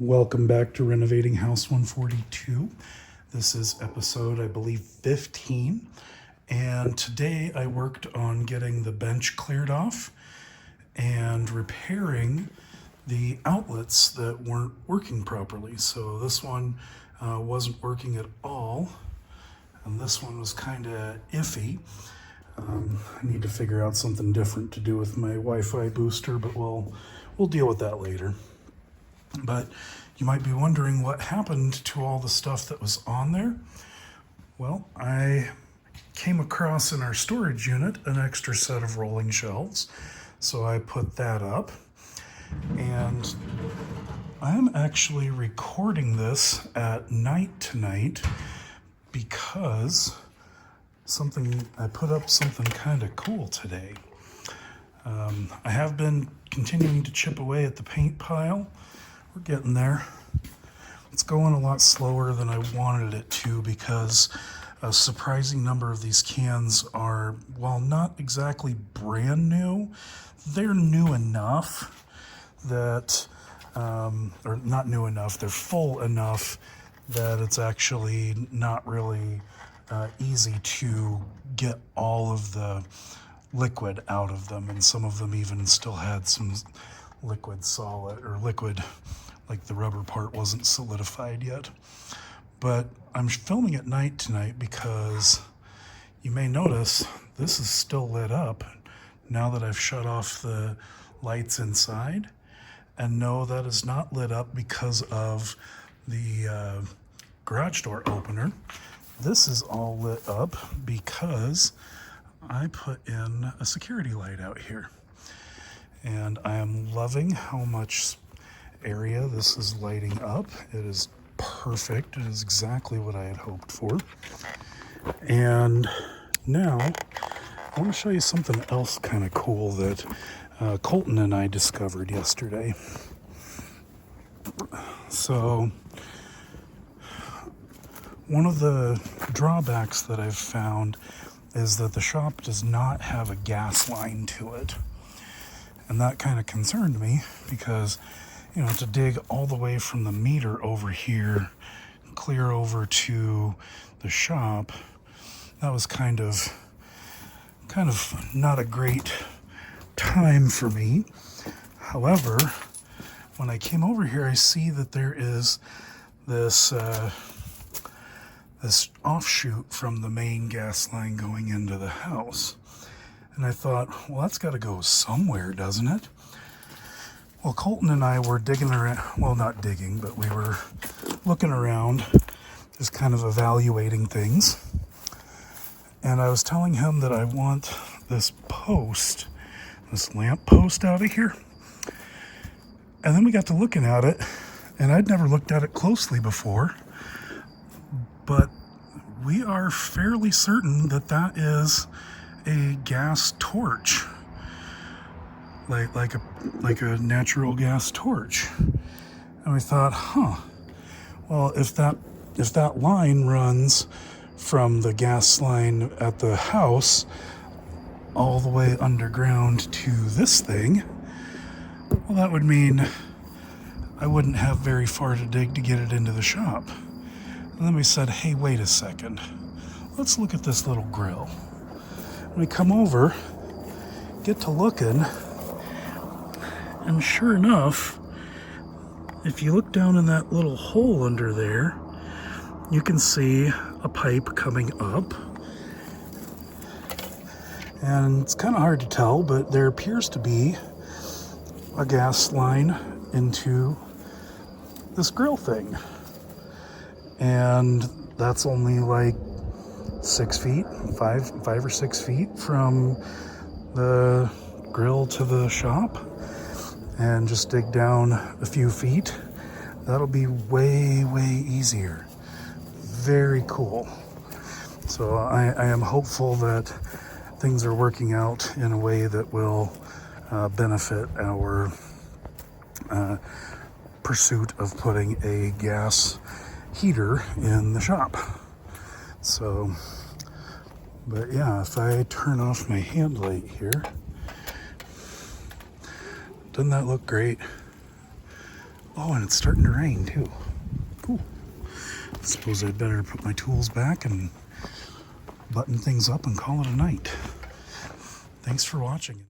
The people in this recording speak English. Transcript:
Welcome back to Renovating House 142. This is episode, I believe, 15. And today I worked on getting the bench cleared off and repairing the outlets that weren't working properly. So this one wasn't working at all, and this one was kind of iffy. I need to figure out something different to do with my Wi-Fi booster, but we'll deal with that later. But you might be wondering what happened to all the stuff that was on there. Well, I came across in our storage unit an extra set of rolling shelves, so I put that up. And I'm actually recording this at night tonight because I put up something kind of cool today. I have been continuing to chip away at the paint pile. We're getting there. It's going a lot slower than I wanted it to because a surprising number of these cans are, while not exactly brand new, they're new enough that, or not new enough, they're full enough that it's actually not really easy to get all of the liquid out of them, and some of them even still had some liquid solid, or liquid, like the rubber part wasn't solidified yet. But I'm filming at night tonight because you may notice this is still lit up now that I've shut off the lights inside. And no, that is not lit up because of the garage door opener. This is all lit up because I put in a security light out here. And I am loving how much area this is lighting up. It is perfect. It is exactly what I had hoped for. And now I want to show you something else kind of cool that Colton and I discovered yesterday. So one of the drawbacks that I've found is that the shop does not have a gas line to it. And that kind of concerned me because, you know, to dig all the way from the meter over here, clear over to the shop, that was kind of not a great time for me. However, when I came over here, I see that there is this offshoot from the main gas line going into the house. And I thought, well, that's got to go somewhere, doesn't it? Well, Colton and I were digging around, well, not digging, but we were looking around, just kind of evaluating things. And I was telling him that I want this post, this lamp post out of here. And then we got to looking at it, and I'd never looked at it closely before, but we are fairly certain that that is a gas torch. Like a natural gas torch. And we thought, well, if that line runs from the gas line at the house all the way underground to this thing, well, that would mean I wouldn't have very far to dig to get it into the shop. And then we said, hey, wait a second. Let's look at this little grill. And we come over, get to looking, and sure enough, if you look down in that little hole under there, you can see a pipe coming up. And it's kind of hard to tell, but there appears to be a gas line into this grill thing. And that's only like 6 feet, five or 6 feet from the grill to the shop. And just dig down a few feet. That'll be way, way easier. Very cool. So I am hopeful that things are working out in a way that will benefit our pursuit of putting a gas heater in the shop. So, but yeah, if I turn off my hand light here, doesn't that look great? Oh, and it's starting to rain too. Cool. I suppose I'd better put my tools back and button things up and call it a night. Thanks for watching.